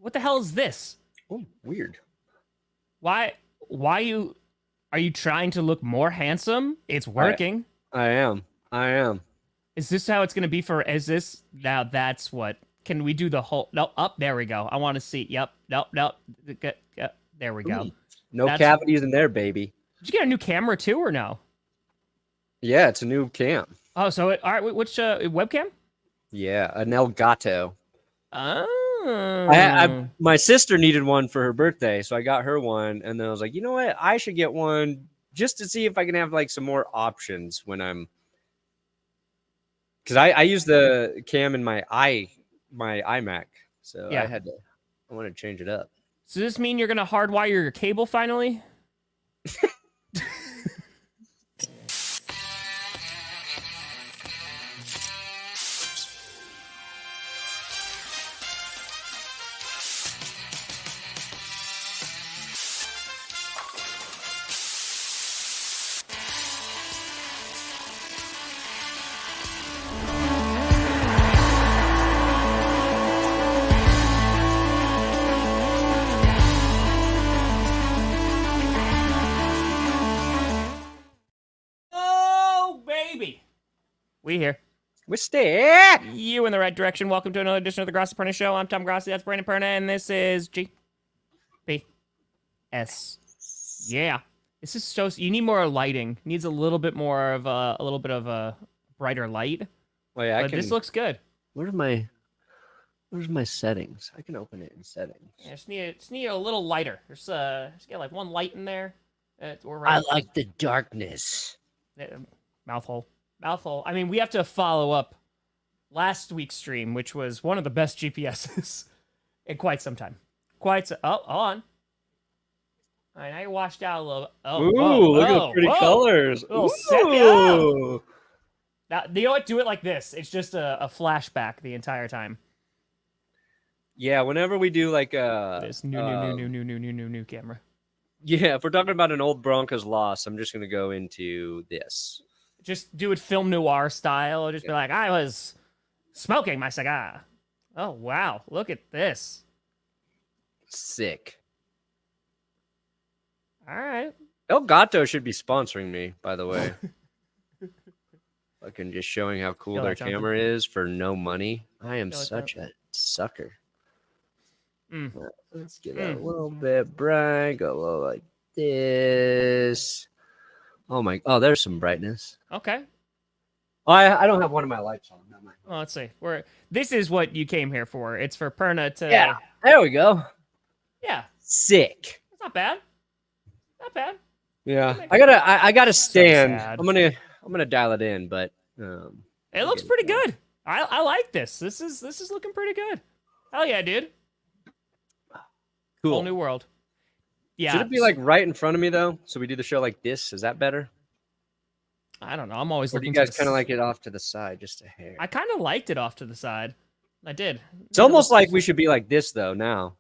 What the hell is this? Oh, weird. Why are you trying to look more handsome? It's working. I am. Is this how it's going to be now that's what, can we do the whole, no, up, there we go. I want to see, yep, nope, there we go. No cavities in there, baby. Did you get a new camera too or no? Yeah, it's a new cam. Oh, so, all right, which webcam? Yeah, an Elgato. Oh. My sister needed one for her birthday, so I got her one, and then I was like, you know what? I should get one just to see if I can have like some more options when I'm, because I use the cam in my iMac, so Yeah. I want to change it up. So does this mean you're going to hardwire your cable finally? We here. We're still You in the right direction. Welcome to another edition of the Grossi Perna Show. I'm Tom Grossi. That's Brandon Perna, and this is GPS. Yeah, this is so. You need more lighting. Needs a little bit more of a brighter light. Oh yeah, but this looks good. Where's my settings? I can open it in settings. Yeah, just need a little lighter. Just get like one light in there. I like the darkness. Mouthhole. I mean, we have to follow up last week's stream, which was one of the best GPSs in quite some time. Oh, hold on. All right, now you're washed out a little bit. Oh, look at the pretty colors. Ooh. Now, you know what? Do it like this. It's just a flashback the entire time. Yeah, whenever we do like this new camera. Yeah, if we're talking about an old Broncos loss, I'm just gonna go into this. Just do it film noir style. Or just be like, I was smoking my cigar. Oh, wow. Look at this. Sick. All right. Elgato should be sponsoring me, by the way. Fucking just showing how cool their camera is for no money. I am such a sucker. Let's get a little bit bright. Go a little like this. Oh, there's some brightness. Okay. I don't have one of my lights on. Not mine. Well, let's see. This is what you came here for. It's for Perna to. Yeah. There we go. Yeah. Sick. It's not bad. Not bad. Yeah. I gotta stand. So I'm gonna dial it in, but it looks pretty good. I like this. This is looking pretty good. Hell yeah, dude. Cool. Whole new world. Yeah. Should it be like right in front of me though? So we do the show like this. Is that better? I don't know. I'm always looking. Or do you guys kind of like it off to the side, just a hair? I kind of liked it off to the side. I did. It's almost like we should be like this though now.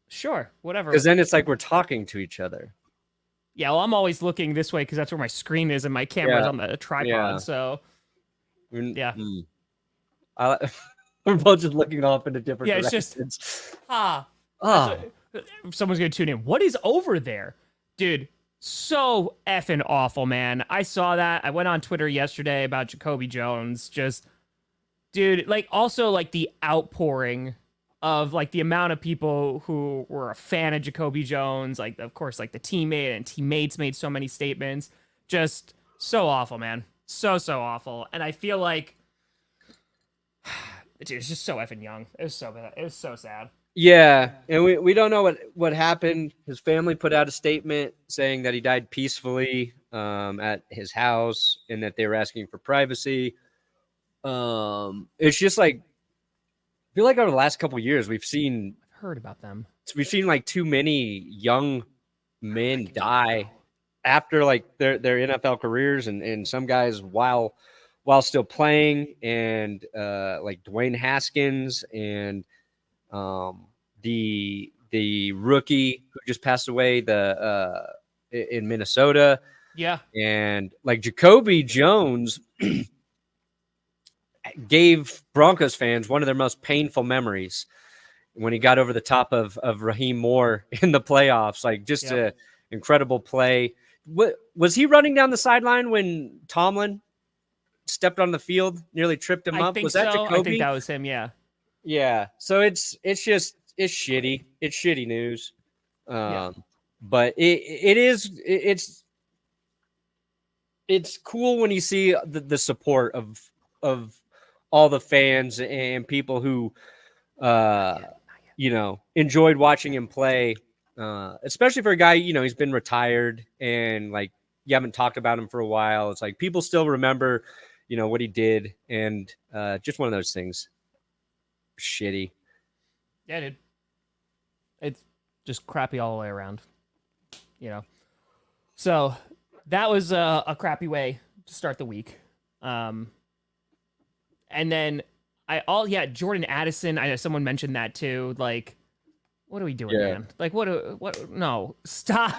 Sure, whatever. Because then it's like we're talking to each other. Yeah, well, I'm always looking this way because that's where my screen is and my camera's on the tripod. Yeah. So, yeah. We're both just looking off into different directions. It's just someone's gonna tune in. What is over there, dude? So effing awful, man. I saw that. I went on Twitter yesterday about Jacoby Jones. Just, dude, like also like the outpouring of like the amount of people who were a fan of Jacoby Jones. Like, of course, like the teammate and teammates made so many statements. Just so awful, man. So awful. And I feel like it's just so effing young. It was so bad. It was so sad. Yeah, and we don't know what happened. His family put out a statement saying that he died peacefully at his house and that they were asking for privacy. It's just like, I feel like over the last couple of years I've heard about them. We've seen like too many young men die after like their NFL careers, and some guys while still playing, and like Dwayne Haskins and the rookie who just passed away in Minnesota. Yeah. And like Jacoby Jones gave Broncos fans one of their most painful memories. when he got over the top of Raheem Moore in the playoffs. Like, just a incredible play. What was he running down the sideline when Tomlin stepped on the field, nearly tripped him up? Was that Jacoby? I think that was him. Yeah. Yeah. So it's shitty. It's shitty news. But it's cool when you see the support of all the fans and people who enjoyed watching him play, especially for a guy, he's been retired and like you haven't talked about him for a while. It's like people still remember, what he did, and just one of those things. Shitty. Yeah, dude. It's just crappy all the way around. So that was a crappy way to start the week. And then Jordan Addison. I know someone mentioned that too. Like, what are we doing, man? Like, what? No, stop.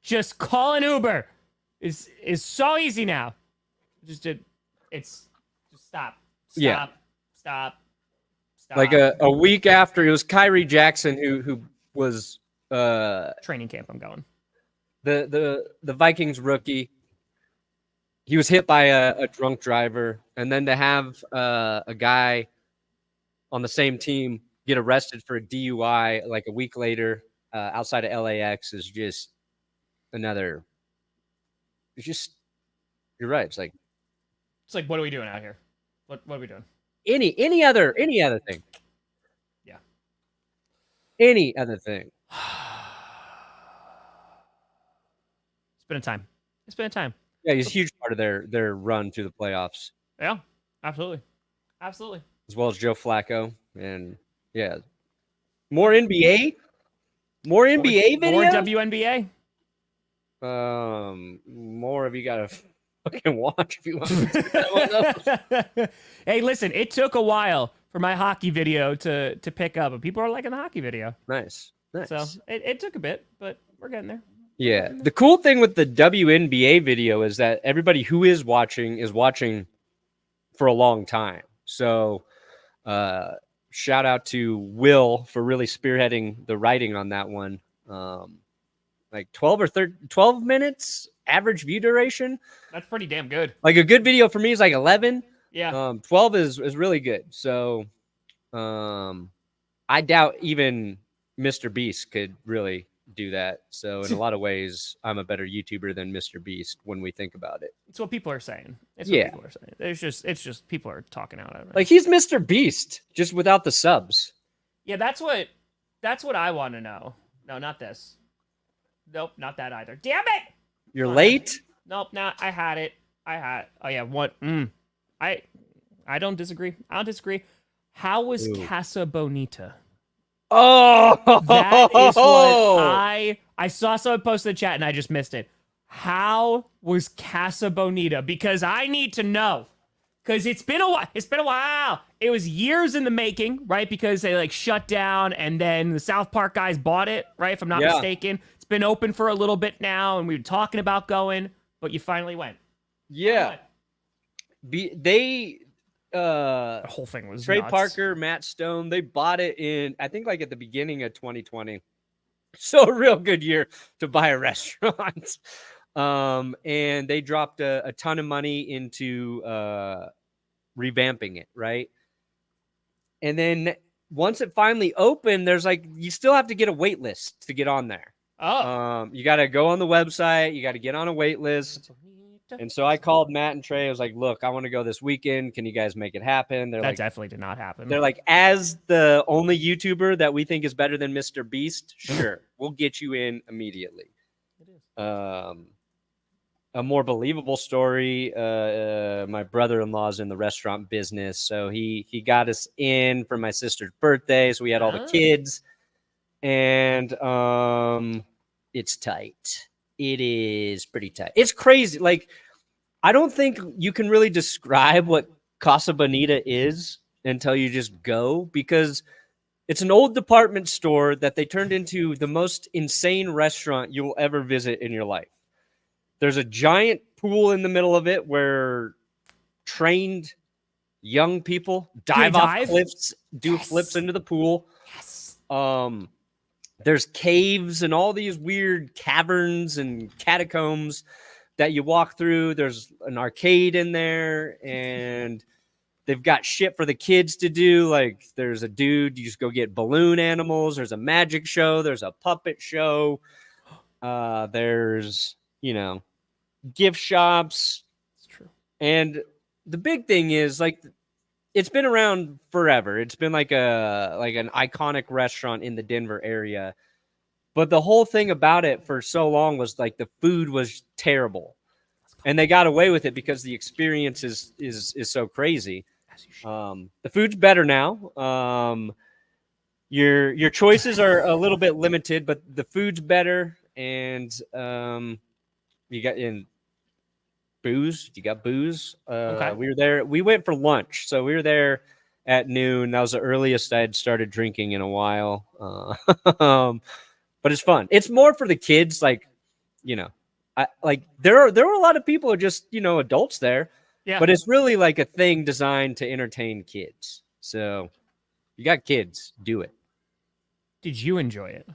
Just call an Uber. Is so easy now. Just stop. Stop. Like a week after, it was Kyrie Jackson who was training camp. I'm going. The Vikings rookie. He was hit by a drunk driver, and then to have a guy on the same team get arrested for a DUI like a week later outside of LAX is just another. It's just, you're right. It's like, what are we doing out here? What are we doing? Any other thing? Yeah. Any other thing? It's been a time. Yeah, he's a huge part of their run through the playoffs. Yeah, absolutely. As well as Joe Flacco, and more NBA video, more WNBA. More of you got to fucking watch if you want to. Hey, listen, it took a while for my hockey video to pick up, but people are liking the hockey video. Nice. So it took a bit, but we're getting there. Yeah. The cool thing with the WNBA video is that everybody who is watching for a long time. So shout out to Will for really spearheading the writing on that one. Like 12 minutes average view duration. That's pretty damn good. Like a good video for me is like 11. Yeah. 12 is really good. So I doubt even Mr. Beast could really do that. So in a lot of ways, I'm a better YouTuber than Mr. Beast when we think about it. It's what people are saying. People are saying. It's just people are talking out of it. Like, he's Mr. Beast, just without the subs. Yeah, that's what I want to know. No, not this. Nope, not that either. Damn it! You're late? Nope, I had it. Oh yeah, what? I don't disagree. How was Casa Bonita? Oh, that is what I saw someone post in the chat and I just missed it. How was Casa Bonita? Because I need to know. Because it's been a while. It was years in the making, right? Because they shut down and then the South Park guys bought it, right? If I'm not mistaken. It's been open for a little bit now and we were talking about going, but you finally went. Yeah. The whole thing was Trey nuts. Parker, Matt Stone. They bought it in, I think, at the beginning of 2020. So a real good year to buy a restaurant. And they dropped a ton of money into revamping it, right? And then once it finally opened, there's you still have to get a wait list to get on there. Oh. You got to go on the website. You got to get on a wait list. And so I called Matt and Trey. I was like, look, I want to go this weekend. Can you guys make it happen? That definitely did not happen. They're like, as the only YouTuber that we think is better than Mr. Beast, sure, we'll get you in immediately. It is. A more believable story. My brother-in-law's in the restaurant business. So he got us in for my sister's birthday. So we had all the kids. And it's tight. It is pretty tight. It's crazy. I don't think you can really describe what Casa Bonita is until you just go, because it's an old department store that they turned into the most insane restaurant you will ever visit in your life. There's a giant pool in the middle of it where trained young people dive off cliffs, do flips into the pool. Yes. There's caves and all these weird caverns and catacombs that you walk through. There's an arcade in there, and they've got shit for the kids to do. Like there's a dude, you just go get balloon animals. There's a magic show. There's a puppet show. There's, gift shops. It's true. And the big thing is like, it's been around forever. It's been like an iconic restaurant in the Denver area. But the whole thing about it for so long was like the food was terrible. And they got away with it because the experience is so crazy. The food's better now. Your choices are a little bit limited, but the food's better. And you got in booze. You got booze. Okay. We were there. We went for lunch, so we were there at noon. That was the earliest I had started drinking in a while. But it's fun. It's more for the kids. Like, there were a lot of people who are just adults there. Yeah. But it's really like a thing designed to entertain kids. So you got kids, do it. Did you enjoy it?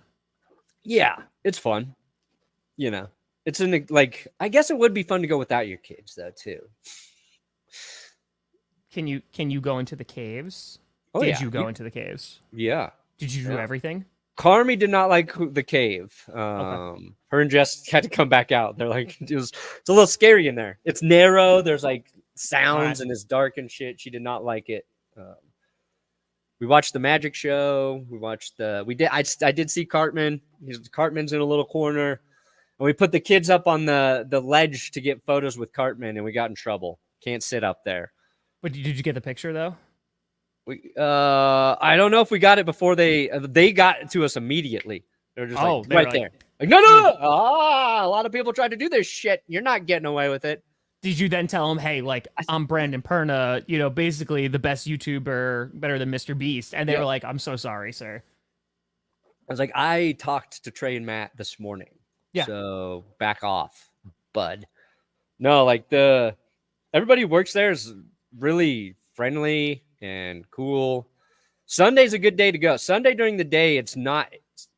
Yeah, it's fun. It's I guess it would be fun to go without your kids though too. Can you go into the caves? Oh, Did yeah. you go into the caves? Yeah. Did you do everything? Carmi did not like the cave. Her and Jess had to come back out. They're like, it's a little scary in there. It's narrow. There's like sounds and it's dark and shit. She did not like it. We watched the magic show. I did see Cartman. Cartman's in a little corner. And we put the kids up on the ledge to get photos with Cartman, and we got in trouble. Can't sit up there. But did you get the picture though? I don't know if we got it before they got it to us immediately. They're just right there. Like, no. A lot of people tried to do this shit. You're not getting away with it. Did you then tell them, hey, like, I'm Brandon Perna, basically the best YouTuber, better than Mr. Beast? And they were like, I'm so sorry, sir. I was like, I talked to Trey and Matt this morning. Yeah. So back off, bud. No, like everybody who works there is really friendly and cool. Sunday's a good day to go. Sunday during the day, it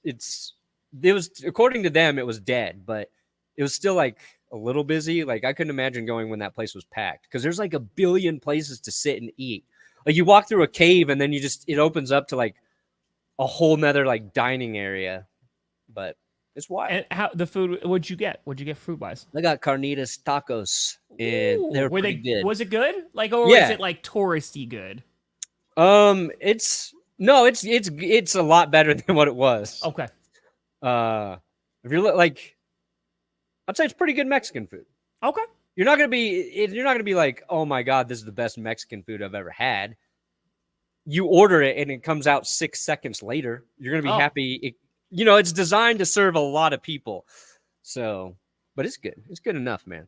was, according to them, it was dead, but it was still like a little busy. Like I couldn't imagine going when that place was packed because there's like a billion places to sit and eat. Like you walk through a cave and then it opens up to like a whole nother like dining area, but it's wild. And how the food? What'd you get? What'd you get food wise? I got carnitas tacos, and they're pretty good. Was it good? Like, or was it like touristy good? It's a lot better than what it was. Okay. If you're like, I'd say it's pretty good Mexican food. Okay. You're not gonna be like, oh my god, this is the best Mexican food I've ever had. You order it and it comes out 6 seconds later. You're gonna be happy. It's designed to serve a lot of people. So, but it's good. It's good enough, man.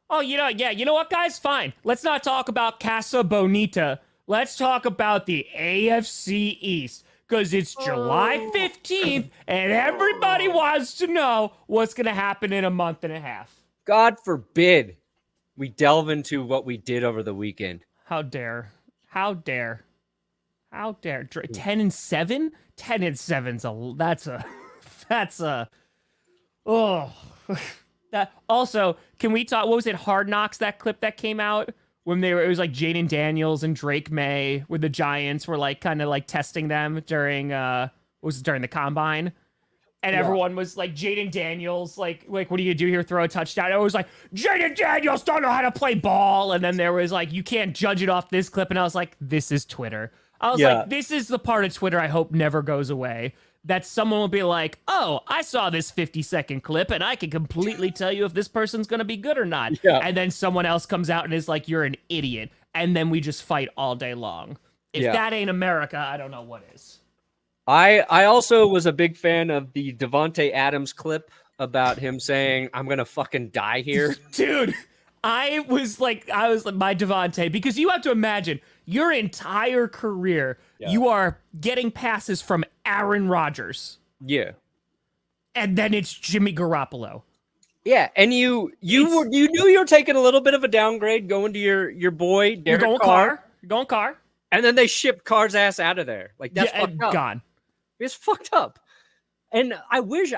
Oh, yeah. You know what, guys? Fine. Let's not talk about Casa Bonita. Let's talk about the AFC East. Because it's July 15th, and everybody wants to know what's going to happen in a month and a half. God forbid we delve into what we did over the weekend. How dare. 10-7? 10-7's that's a that also, can we talk, what was it, Hard Knocks, that clip that came out when it was like Jaden Daniels and Drake Maye with the Giants were like kind of like testing them during during the combine, and everyone was like, Jaden Daniels, like what are you gonna do here, throw a touchdown? It was like, Jaden Daniels don't know how to play ball, and then there was like, you can't judge it off this clip, and I was like, this is Twitter. I was like, this is the part of Twitter I hope never goes away. That someone will be like, oh, I saw this 50-second clip and I can completely tell you if this person's going to be good or not. Yeah. And then someone else comes out and is like, you're an idiot. And then we just fight all day long. If that ain't America, I don't know what is. I also was a big fan of the Devontae Adams clip about him saying, I'm going to fucking die here. Dude, I was like, my Devontae, because you have to imagine your entire career, you are getting passes from Aaron ROdgers. Yeah. And then it's Jimmy Garoppolo. Yeah, and you knew you were taking a little bit of a downgrade going to your boy Derek Carr. You're going Carr. And then they shipped Carr's ass out of there. Like, that's fucked up. Gone. It's fucked up. And I wish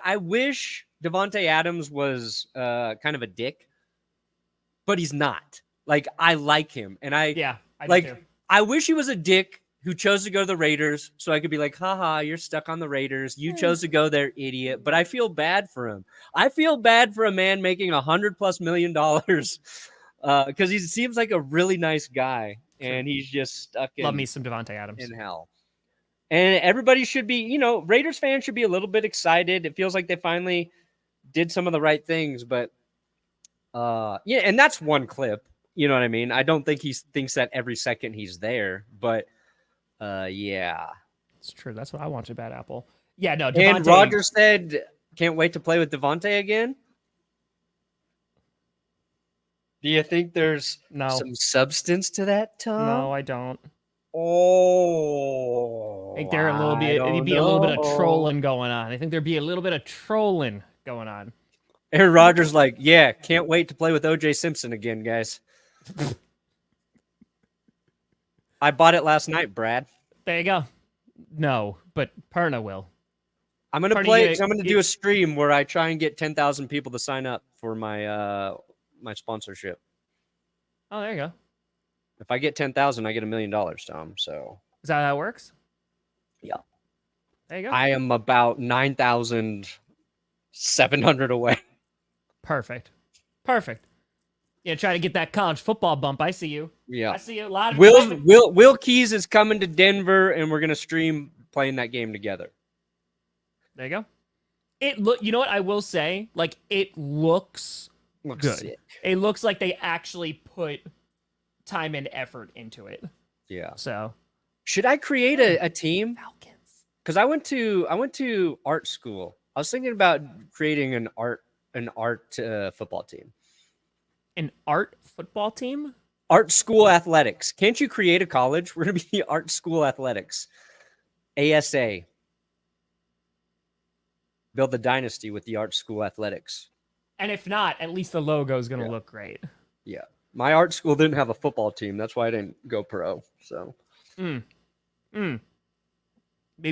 Devontae Adams was kind of a dick, but he's not. Like, I like him. And I do too. I wish he was a dick who chose to go to the Raiders so I could be like, haha, you're stuck on the Raiders. You chose to go there, idiot. But I feel bad for him. I feel bad for a man making $100+ million because he seems like a really nice guy. And he's just stuck Love me some Devontae Adams. in hell. And everybody should be, Raiders fans should be a little bit excited. It feels like they finally did some of the right things. But, yeah, and that's one clip. You know what I mean? I don't think he thinks that every second he's there. But, yeah. It's true. That's what I want to Bad Apple. Yeah, no. Devontae, and ROdgers said, can't wait to play with Devontae again. Do you think there's some substance to that, Tom? No, I don't. Oh, I think there'd be a little bit of trolling going on. I think there'd be a little bit of trolling going on. Aaron ROdgers like, yeah, can't wait to play with OJ Simpson again, guys. I bought it last night, Brad. There you go. No, but Perna will. I'm gonna play. I'm gonna do a stream where I try and get 10,000 people to sign up for my my sponsorship. Oh, there you go. If I get 10,000, I get $1 million, Tom. So is that how it works? Yeah. There you go. I am about 9,700 away. Perfect. Yeah, try to get that college football bump. I see you. Yeah, I see you. A lot of Will Keys is coming to Denver, and we're gonna stream playing that game together. There you go. You know what I will say? Like, it looks good. Sick. It looks like they actually put time and effort into it. Yeah. So, should I create a team? Falcons. Because I went to art school. I was thinking about creating an art football team. An art football team? Art school athletics. Can't you create a college? We're gonna be art school athletics. ASA. Build the dynasty with the art school athletics. And if not, at least the logo is gonna look great. Yeah. My art school didn't have a football team. That's why I didn't go pro. So. Maybe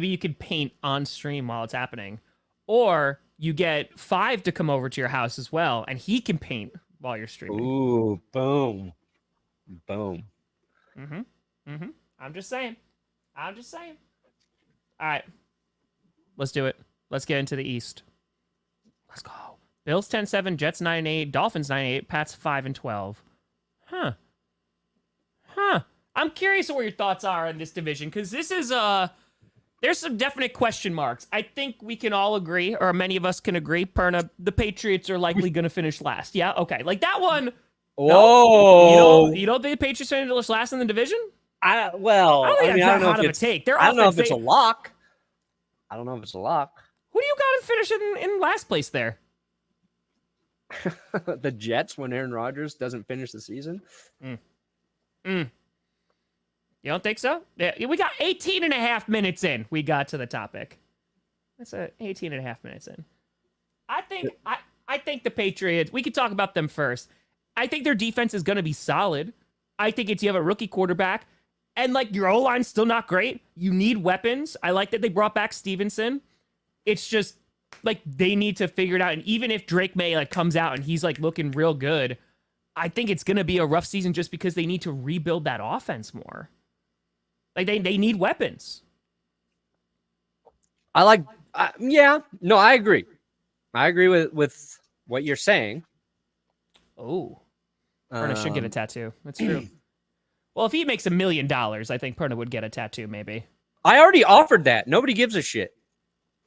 you could paint on stream while it's happening. Or you get 5 to come over to your house as well, and he can paint while you're streaming. Ooh, boom. I'm just saying. All right. Let's do it. Let's get into the East. Let's go. Bills 10-7, Jets 9-8, Dolphins 9-8, Pats 5-12. Huh. I'm curious what your thoughts are on this division, because this is there's some definite question marks. I think we can all agree, or many of us can agree, Perna, the Patriots are likely going to finish last. Yeah, okay. Like that one. Whoa. No, you don't think the Patriots are going to finish last in the division? I don't know if it's a lock. I don't know if it's a lock. Who do you got to finish in last place there? The Jets when Aaron ROdgers doesn't finish the season. You don't think so? Yeah, we got 18 and a half minutes in. We got to the topic. That's 18 and a half minutes in. I think the Patriots, we could talk about them first. I think their defense is going to be solid. I think you have a rookie quarterback, and like your O-line's still not great. You need weapons. I like that they brought back Stevenson. It's just like they need to figure it out. And even if Drake Maye like comes out and he's like looking real good, I think it's going to be a rough season just because they need to rebuild that offense more. Like they need weapons. I agree. I agree with what you're saying. Oh, Perna should get a tattoo. That's true. Well, if he makes $1 million, I think Perna would get a tattue. Maybe. I already offered that. Nobody gives a shit.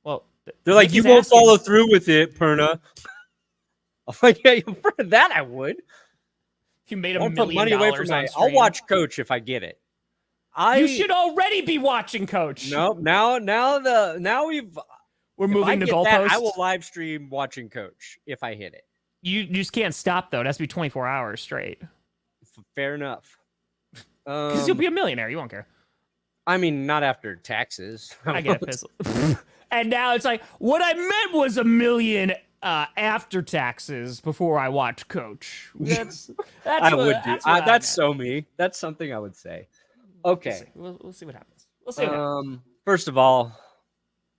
Well, they're like, you won't follow through with it, Perna. I'm like, yeah, for that I would. You made $1 million money away from my. I'll watch Coach if I get it. You should already be watching Coach. No, we're moving the goalposts. I will live stream watching Coach if I hit it. You just can't stop though. It has to be 24 hours straight. Fair enough. Because you'll be a millionaire. You won't care. I mean, not after taxes. I get a pistol. And now it's like, what I meant was $1 million after taxes before I watch Coach. That's so me. That's something I would say. Okay. We'll see what happens. We'll see what happens. First of all,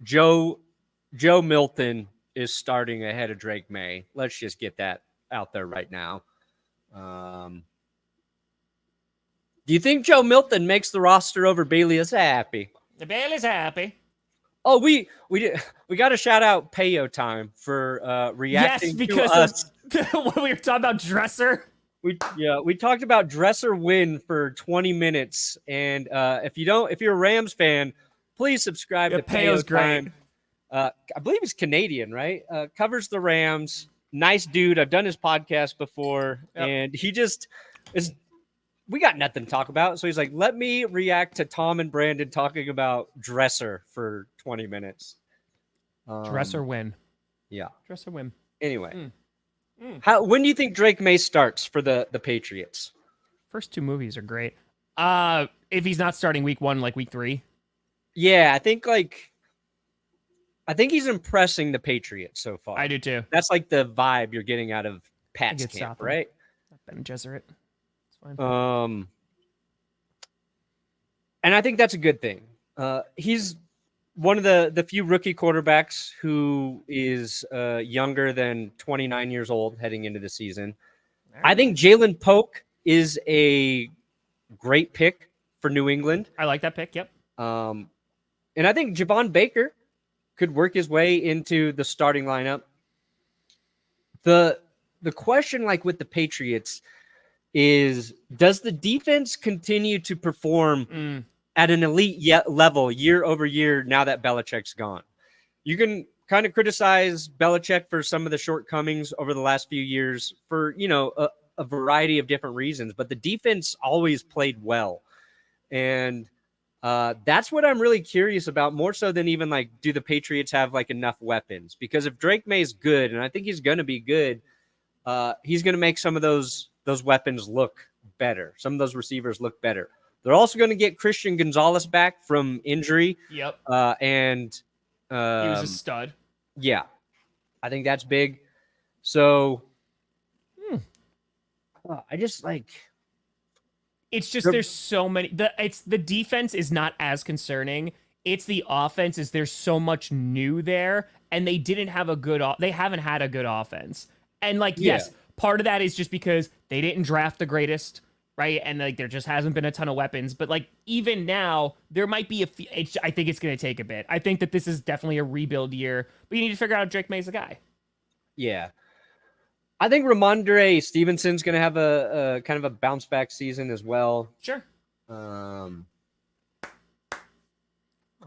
Joe Milton is starting ahead of Drake Maye. Let's just get that out there right now. Do you think Joe Milton makes the roster over Bailey Happy? The Bailey's happy. Oh, we got to shout out Payo Time for reacting to us. When we were talking about Dresser. We talked about Dresser win for 20 minutes, and if you're a Rams fan, please subscribe to Payo's Time. I believe he's Canadian, right? Covers the Rams. Nice dude. I've done his podcast before, and he just is. We got nothing to talk about, so he's like, "Let me react to Tom and Brandon talking about Dresser for 20 minutes." Dresser win. Yeah, Dresser win. Anyway, when do you think Drake Maye starts for the Patriots? First two movies are great. If he's not starting week 1, like week 3. Yeah, I think he's impressing the Patriots so far. I do too. That's like the vibe you're getting out of Pat's camp, right? Ben Gesserit. It's fine. And I think that's a good thing. He's one of the few rookie quarterbacks who is younger than 29 years old heading into the season. I think Jalen Polk is a great pick for New England. I like that pick. Yep. And I think Javon Baker could work his way into the starting lineup. The question, like with the Patriots, is does the defense continue to perform at an elite level year over year now that Belichick's gone? You can kind of criticize Belichick for some of the shortcomings over the last few years for, a variety of different reasons, but the defense always played well. And that's what I'm really curious about, more so than even like, do the Patriots have like enough weapons? Because if Drake Maye's good, and I think he's going to be good, he's going to make some of those weapons look better. Some of those receivers look better. They're also going to get Christian Gonzalez back from injury. Yep. And he was a stud. Yeah. I think that's big. So I just like, it's just there's so many. The defense is not as concerning. It's the offense. There's so much new there, and they didn't have they haven't had a good offense. And yes, part of that is just because they didn't draft the greatest, right? And like there just hasn't been a ton of weapons. But like even now, there might be I think it's going to take a bit. I think that this is definitely a rebuild year, but you need to figure out if Drake Maye's the guy. Yeah. I think Ramondre Stevenson's going to have a kind of a bounce back season as well. Sure. I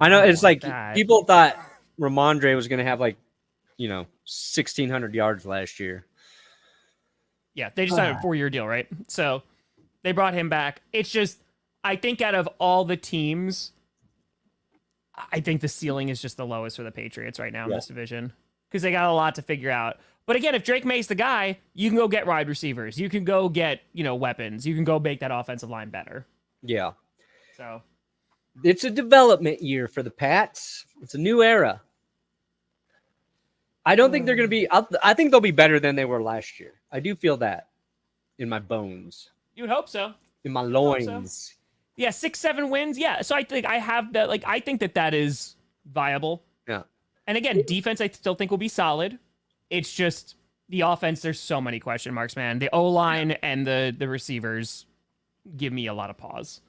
know it's like people thought Ramondre was going to have 1,600 yards last year. Yeah, they just signed a 4-year deal, right? So they brought him back. It's just, I think out of all the teams, I think the ceiling is just the lowest for the Patriots right now in this division because they got a lot to figure out. But again, if Drake Maye's the guy, you can go get wide receivers. You can go get, weapons. You can go make that offensive line better. Yeah. So it's a development year for the Pats. It's a new era. I don't think they're going to be, I think they'll be better than they were last year. I do feel that in my bones. You would hope so. In my loins. So. Yeah, 6-7 wins. Yeah. So I think I have that. I think that is viable. Yeah. And again, defense, I still think will be solid. It's just the offense. There's so many question marks, man. The O-line and the receivers give me a lot of pause.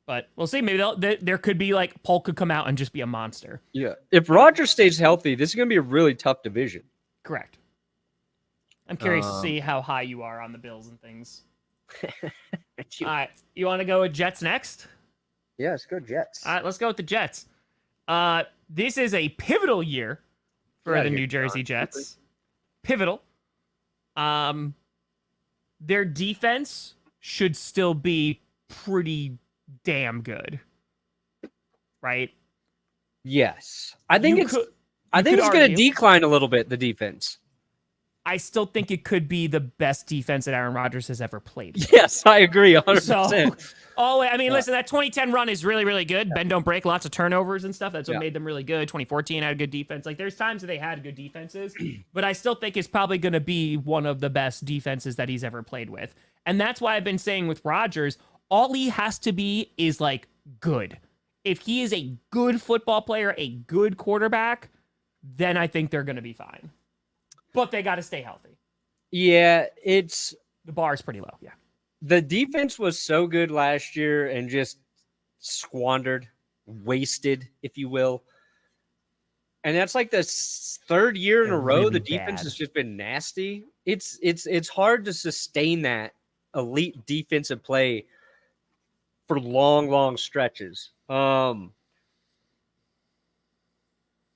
But we'll see. Maybe there could be Polk could come out and just be a monster. Yeah. If ROdgers stays healthy, this is going to be a really tough division. Correct. I'm curious to see how high you are on the Bills and things. All right. You want to go with Jets next? Yeah, let's go Jets. All right, let's go with the Jets. This is a pivotal year for the New Jersey Jets. Pivotal. Their defense should still be pretty damn good. Right? Yes. I think it's going to decline a little bit, the defense. I still think it could be the best defense that Aaron Rodgers has ever played. Yes, I agree 100%. Listen, that 2010 run is really, really good. Bend don't break, lots of turnovers and stuff. That's what made them really good. 2014 had a good defense. There's times that they had good defenses, but I still think it's probably going to be one of the best defenses that he's ever played with. And that's why I've been saying with Rodgers, all he has to be is good. If he is a good football player, a good quarterback, then I think they're going to be fine. But they got to stay healthy. Yeah, the bar is pretty low. Yeah. The defense was so good last year and just squandered, wasted, if you will. And that's like the third year in a row really the defense bad. has just been nasty. It's hard to sustain that elite defensive play for long stretches.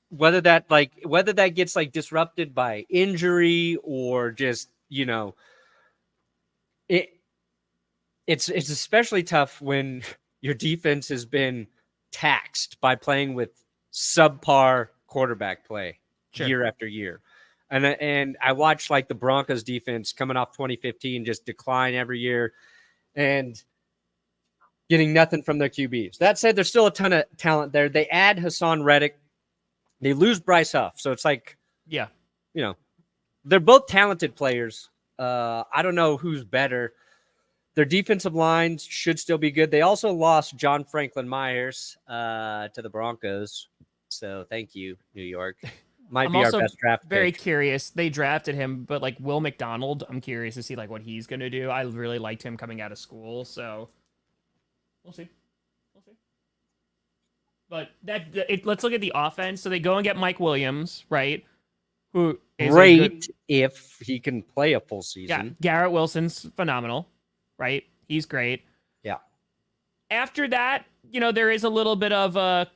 Whether that gets like disrupted by injury or just, it's especially tough when your defense has been taxed by playing with subpar quarterback play year after year. And I watched like the Broncos defense coming off 2015 just decline every year and getting nothing from their QBs. That said, there's still a ton of talent there. They add Hassan Reddick. They lose Bryce Huff. So it's like, they're both talented players. I don't know who's better. Their defensive lines should still be good. They also lost John Franklin Myers to the Broncos. So thank you, New York. Might be our best draft pick. Very curious. They drafted him, but like Will McDonald, I'm curious to see like what he's going to do. I really liked him coming out of school, so we'll see. But let's look at the offense. So they go and get Mike Williams, right? Who is great if he can play a full season. Yeah, Garrett Wilson's phenomenal, right? He's great. Yeah. After that, there is a little bit of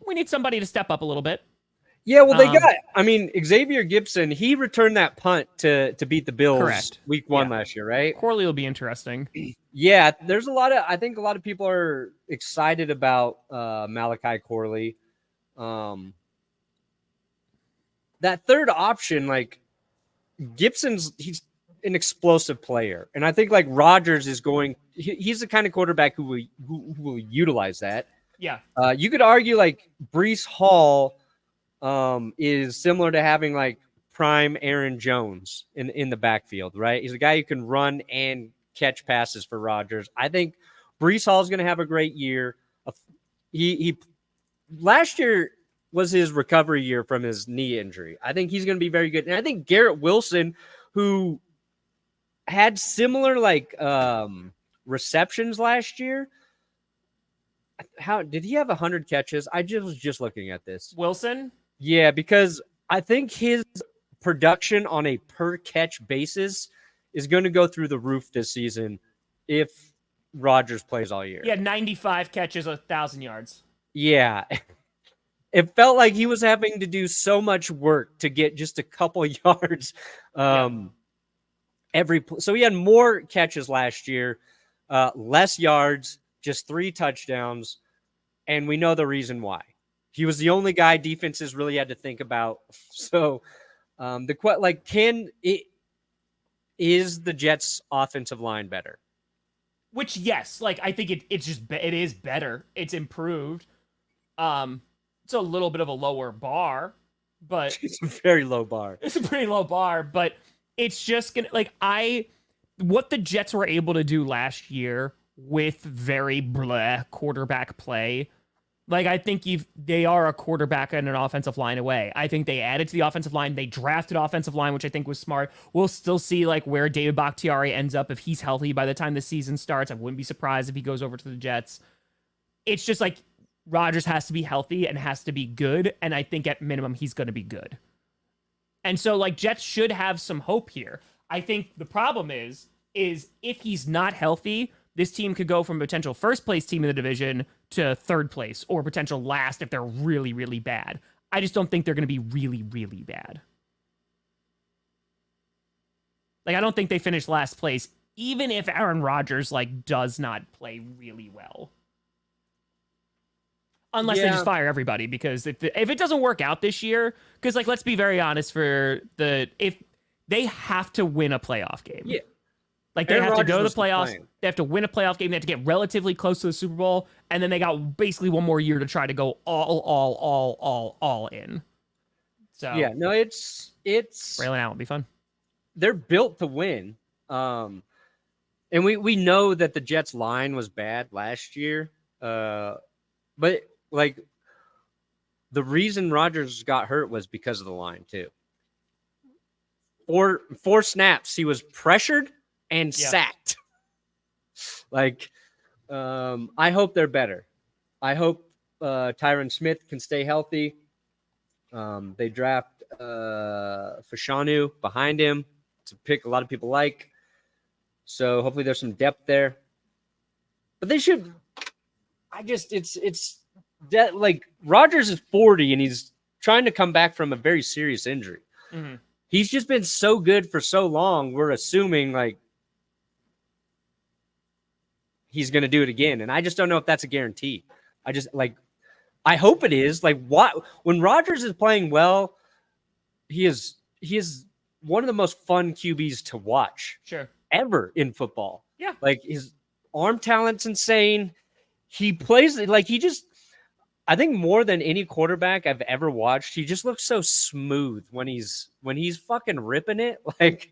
we need somebody to step up a little bit. Yeah, well, Xavier Gibson, he returned that punt to beat the Bills week 1 last year, right? Corley will be interesting. Yeah, I think a lot of people are excited about Malachi Corley. That third option, like he's an explosive player. And I think like ROdgers he's the kind of quarterback who will utilize that. Yeah. You could argue like Breece Hall is similar to having like prime Aaron Jones in the backfield, right? He's a guy who can run and catch passes for ROdgers. I think Breece Hall is going to have a great year. He last year was his recovery year from his knee injury. I think he's going to be very good. And I think Garrett Wilson, who had similar like receptions last year, how did he have 100 catches? I was just looking at this. Wilson? Yeah, because I think his production on a per catch basis is going to go through the roof this season if ROdgers plays all year. Yeah, 95 catches, 1,000 yards. Yeah. It felt like he was having to do so much work to get just a couple yards. So he had more catches last year, less yards, just 3 touchdowns, and we know the reason why. He was the only guy defenses really had to think about. So is the Jets' offensive line better? Which, yes, like I think it is better. It's improved. It's a little bit of a lower bar, but it's a very low bar. It's a pretty low bar, but it's just gonna what the Jets were able to do last year with very blah quarterback play. Like, I think they are a quarterback and an offensive line away. I think they added to the offensive line. They drafted offensive line, which I think was smart. We'll still see like where David Bakhtiari ends up if he's healthy by the time the season starts. I wouldn't be surprised if he goes over to the Jets. It's just like ROdgers has to be healthy and has to be good, and I think at minimum he's going to be good. And so like Jets should have some hope here. I think the problem is if he's not healthy, this team could go from potential first place team in the division to third place or potential last if they're really, really bad. I just don't think they're going to be really, really bad. Like, I don't think they finish last place, even if Aaron ROdgers like does not play really well. Unless they just fire everybody, because if it doesn't work out this year, because like let's be very honest, if they have to win a playoff game. Yeah. Like, they have to go to the playoffs. They have to win a playoff game. They have to get relatively close to the Super Bowl. And then they got basically one more year to try to go all in. So yeah, no, it's railing out will be fun. They're built to win. And we know that the Jets line was bad last year. But like the reason Rodgers got hurt was because of the line too. Four snaps, he was pressured and sacked. Like, I hope they're better. I hope Tyron Smith can stay healthy. They draft Fashanu behind him. It's a pick a lot of people like. So hopefully there's some depth there. But they should. It's that like Rodgers is 40 and he's trying to come back from a very serious injury. Mm-hmm. He's just been so good for so long. We're assuming like he's going to do it again. And I just don't know if that's a guarantee. I hope it is. Like when Rodgers is playing well, he is one of the most fun QBs to watch ever in football. Yeah. Like his arm talent's insane. He plays like I think more than any quarterback I've ever watched, he just looks so smooth when he's fucking ripping it. Like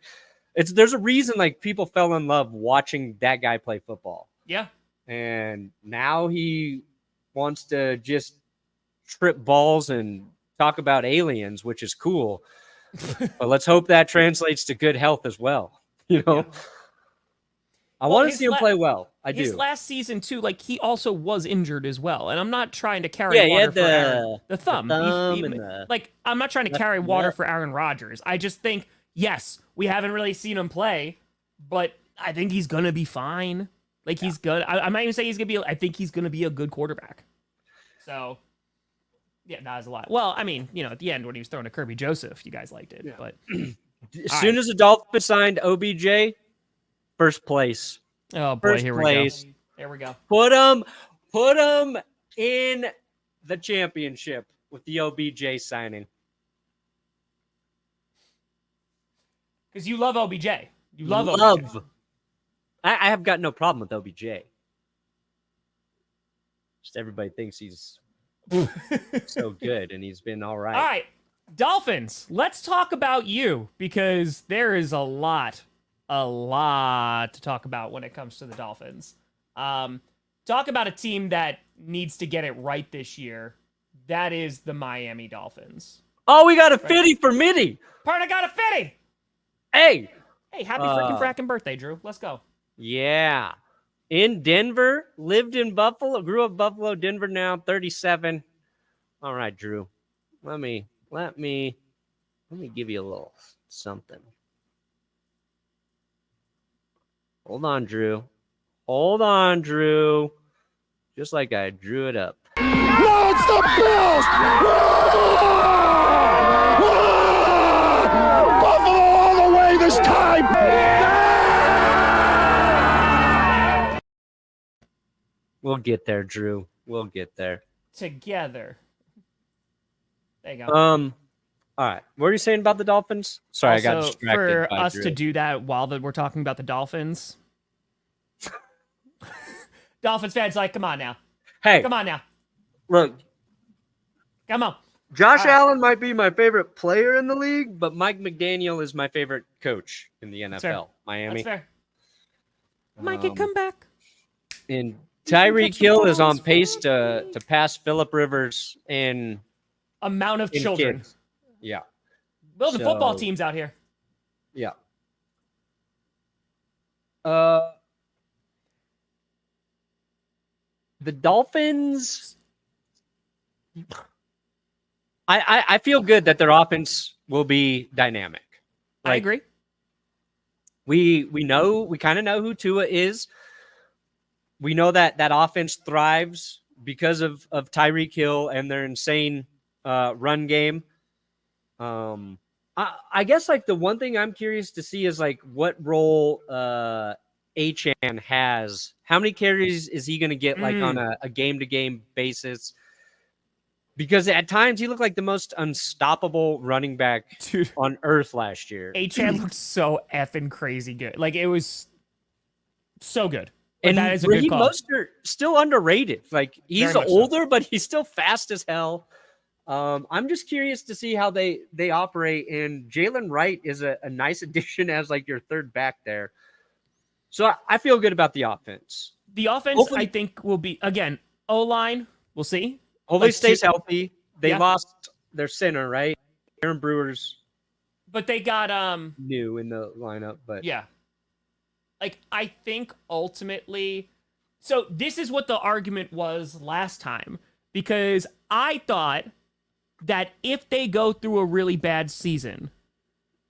there's a reason like people fell in love watching that guy play football. Yeah. And now he wants to just trip balls and talk about aliens, which is cool. But let's hope that translates to good health as well. You know, yeah. I want to see him play well. His last season too, like he also was injured as well. And I'm not trying to carry water for Aaron. The thumb. Like I'm not trying to carry water for Aaron Rodgers. I just think, yes, we haven't really seen him play, but I think he's gonna be fine. Like he's good. I might even say he's gonna be. I think he's gonna be a good quarterback. So, yeah, that was a lot. Well, I mean, at the end when he was throwing to Kirby Joseph, you guys liked it. Yeah. But as soon as the Dolphins signed OBJ, first place. Oh boy, here we go. There we go. Put him in the championship with the OBJ signing. Because you love OBJ. You love OBJ. I have got no problem with OBJ. Just everybody thinks he's so good, and he's been all right. All right, Dolphins, let's talk about you, because there is a lot to talk about when it comes to the Dolphins. Talk about a team that needs to get it right this year. That is the Miami Dolphins. Oh, we got a fitty for Mitty. Perna got a fitty. Hey, happy freaking fracking birthday, Drew. Let's go. Yeah. In Denver, lived in Buffalo, grew up in Buffalo, Denver now, 37. All right, Drew. Let me give you a little something. Hold on, Drew. Just like I drew it up. No, it's the Bills! Buffalo all the way this time! We'll get there, Drew. We'll get there. Together. There you go. All right. What are you saying about the Dolphins? Sorry, also, I got distracted. For us to do that while we're talking about the Dolphins. Dolphins fans, like, come on now. Hey. Come on now. Look. Come on. Josh Allen might be my favorite player in the league, but Mike McDaniel is my favorite coach in the NFL. Miami. That's fair. Mike could come back. And Tyreek Hill is on pace to pass Phillip Rivers in amount of children. Kids. Yeah. Building football teams out here. Yeah. The Dolphins, I feel good that their offense will be dynamic. I agree. We kind of know who Tua is. We know that offense thrives because of Tyreek Hill and their insane run game. I guess like the one thing I'm curious to see is like what role Achane has. How many carries is he going to get like on a game-to-game basis? Because at times he looked like the most unstoppable running back on earth last year. Achane looked so effing crazy good. Like it was so good. And that is a good call. Mostert still underrated. Like he's older, but he's still fast as hell. I'm just curious to see how they operate. And Jalen Wright is a nice addition as like your third back there. So I feel good about the offense. The offense, hopefully, I think, will be, again, O-line, we'll see. Hopefully Like, stays healthy. They Yeah. lost their center, right? Aaron Brewer's But they got new in the lineup, but yeah. Like, I think ultimately, so this is what the argument was last time, because I thought that if they go through a really bad season,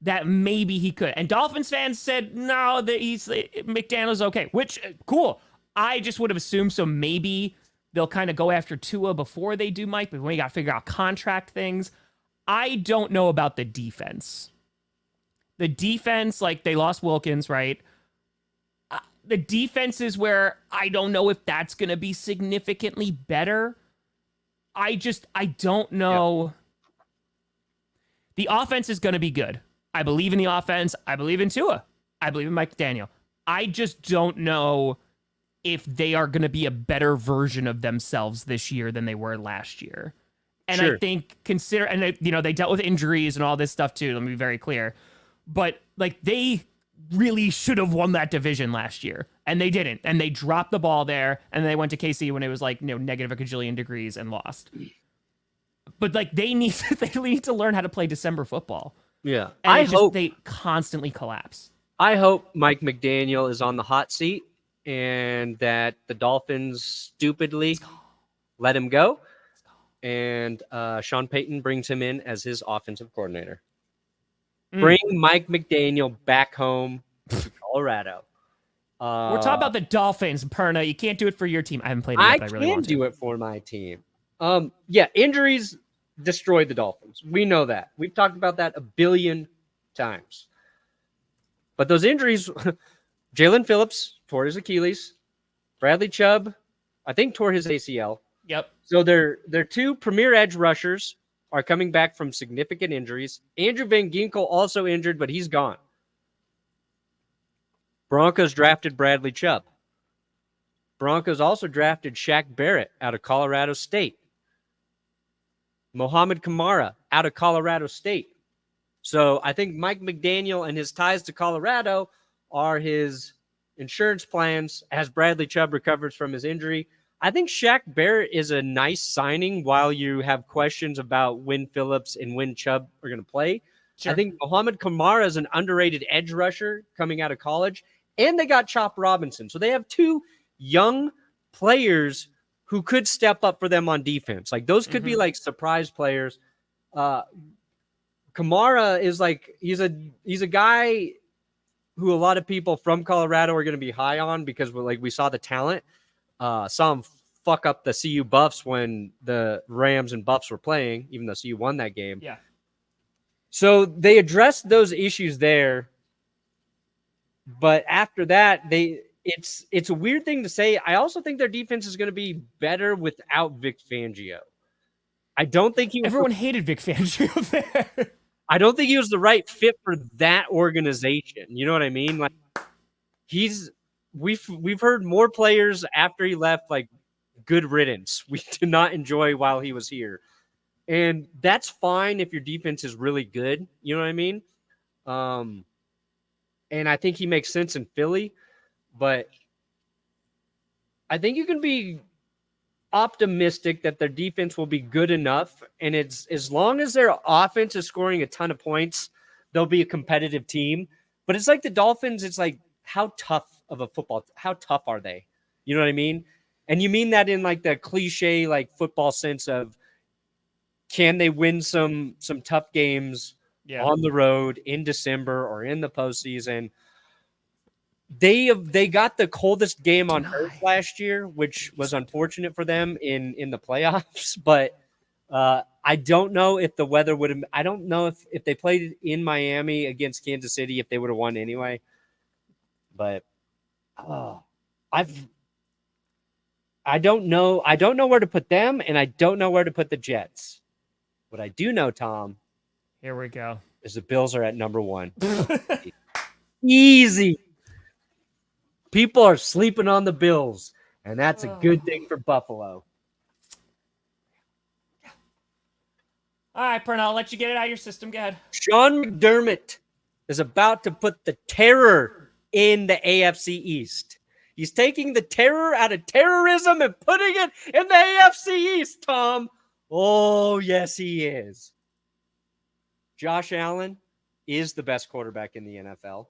that maybe he could. And Dolphins fans said, no, that McDaniel's okay, which, cool. I just would have assumed, so maybe they'll kind of go after Tua before they do Mike, but we got to figure out contract things. I don't know about the defense. The defense, like, they lost Wilkins, right? The defense is where I don't know if that's going to be significantly better. I don't know. Yep. The offense is going to be good. I believe in the offense. I believe in Tua. I believe in Mike McDaniel. I just don't know if they are going to be a better version of themselves this year than they were last year. And sure. I think they dealt with injuries and all this stuff too. Let me be very clear. But like, they really should have won that division last year, and they didn't. And they dropped the ball there, and they went to KC when it was like, negative a gajillion degrees and lost. But like, they need to learn how to play December football. Yeah, and I hope they constantly collapse. I hope Mike McDaniel is on the hot seat and that the Dolphins stupidly let him go, and Sean Payton brings him in as his offensive coordinator. Bring Mike McDaniel back home to Colorado. We're talking about the Dolphins, Perna. You can't do it for your team. I haven't played it yet, but I really want to. I can do it for my team. Yeah, injuries destroyed the Dolphins. We know that. We've talked about that a billion times. But those injuries, Jalen Phillips tore his Achilles. Bradley Chubb, I think, tore his ACL. Yep. So their two premier edge rushers are coming back from significant injuries. Andrew Van Ginkel also injured, but he's gone. Broncos drafted Bradley Chubb. Broncos also drafted Shaq Barrett out of Colorado State. Mohamed Kamara out of Colorado State. So I think Mike McDaniel and his ties to Colorado are his insurance plans as Bradley Chubb recovers from his injury. I think Shaq Barrett is a nice signing while you have questions about when Phillips and when Chubb are going to play. Sure. I think Mohamed Kamara is an underrated edge rusher coming out of college, and they got Chop Robinson. So they have two young players who could step up for them on defense. Like, those could be like surprise players. Kamara is like, he's a guy who a lot of people from Colorado are going to be high on because we saw the talent. Saw him fuck up the CU Buffs when the Rams and Buffs were playing, even though CU won that game. Yeah. So they addressed those issues there. But after that, it's a weird thing to say. I also think their defense is going to be better without Vic Fangio. I don't think everyone hated Vic Fangio there. I don't think he was the right fit for that organization. You know what I mean? Like, we've heard more players after he left, like, good riddance. We did not enjoy while he was here. And that's fine if your defense is really good. You know what I mean? And I think he makes sense in Philly, but I think you can be optimistic that their defense will be good enough. And it's as long as their offense is scoring a ton of points, they'll be a competitive team. But it's like the Dolphins. It's like, how tough are they? You know what I mean? And you mean that in like the cliche, like, football sense of, can they win some tough games on the road in December or in the postseason? They got the coldest game on earth last year, which was unfortunate for them in the playoffs. But I don't know if the weather would have. I don't know if they played in Miami against Kansas City, if they would have won anyway. But I don't know. I don't know where to put them, and I don't know where to put the Jets. What I do know, Tom, here we go, is the Bills are at number 1. Easy. People are sleeping on the Bills, and that's a good thing for Buffalo. All right, Perna, I'll let you get it out of your system. Go ahead. Sean McDermott is about to put the terror in the AFC East. He's taking the terror out of terrorism and putting it in the AFC East, Tom. Oh, yes, he is. Josh Allen is the best quarterback in the NFL.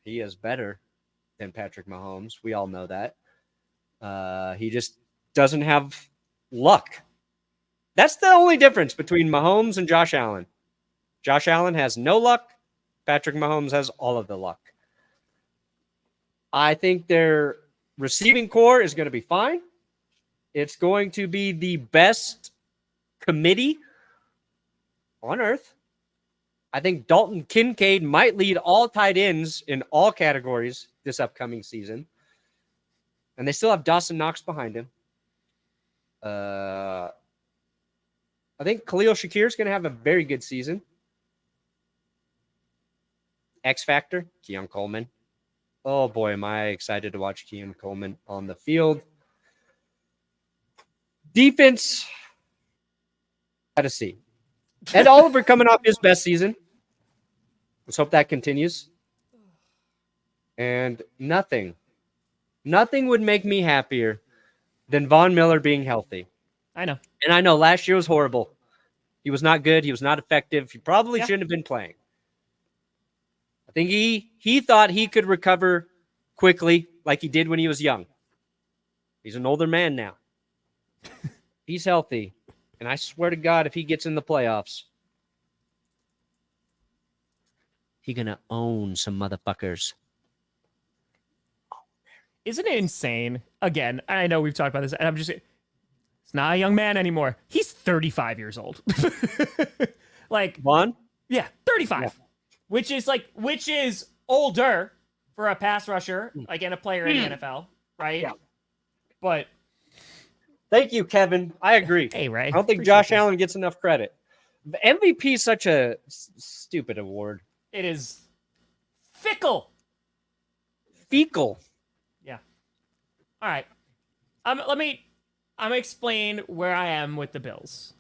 He is better than Patrick Mahomes. We all know that. He just doesn't have luck. That's the only difference between Mahomes and Josh Allen. Josh Allen has no luck. Patrick Mahomes has all of the luck. I think their receiving core is going to be fine. It's going to be the best committee on earth. I think Dalton Kincaid might lead all tight ends in all categories this upcoming season. And they still have Dawson Knox behind him. I think Khalil Shakir is going to have a very good season. X Factor, Keon Coleman. Oh boy, am I excited to watch Keon Coleman on the field. Defense, got to see. Ed Oliver coming off his best season. Let's hope that continues. And nothing would make me happier than Von Miller being healthy. I know. And I know last year was horrible. He was not good. He was not effective. He probably shouldn't have been playing. I think he thought he could recover quickly like he did when he was young. He's an older man now. He's healthy. And I swear to God, if he gets in the playoffs, he's going to own some motherfuckers. Isn't it insane? Again, I know we've talked about this, and I'm just... It's not a young man anymore. He's 35 years old. Like... Vaughn? Yeah, 35. Yeah. Which is older for a pass rusher, like, and a player in the NFL, right? Yeah. But... Thank you, Kevin. I agree. Hey, Ray. I don't think Josh Allen gets enough credit. The MVP is such a stupid award. It is fickle. Fecal. Yeah. All right. I'm gonna explain where I am with the Bills.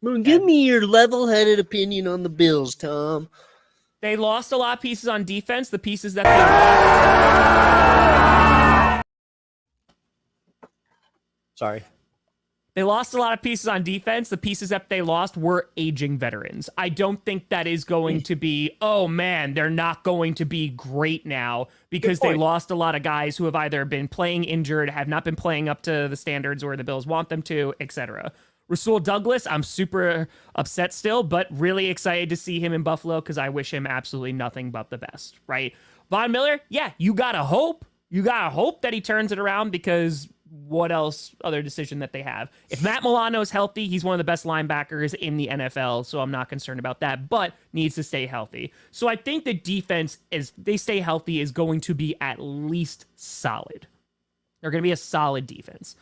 Well, give me your level-headed opinion on the Bills, Tom. They lost a lot of pieces on defense. The pieces that they lost a lot of pieces on defense. The pieces that they lost were aging veterans. I don't think that is going to be, oh man, they're not going to be great now because they lost a lot of guys who have either been playing injured, have not been playing up to the standards where the Bills want them to, etc. Rasul Douglas, I'm super upset still, but really excited to see him in Buffalo because I wish him absolutely nothing but the best, right? Von Miller, yeah, you gotta hope. You gotta hope that he turns it around because what else other decision that they have? If Matt Milano is healthy, he's one of the best linebackers in the NFL, so I'm not concerned about that, but needs to stay healthy. So I think the defense, as they stay healthy, is going to be at least solid. They're going to be a solid defense.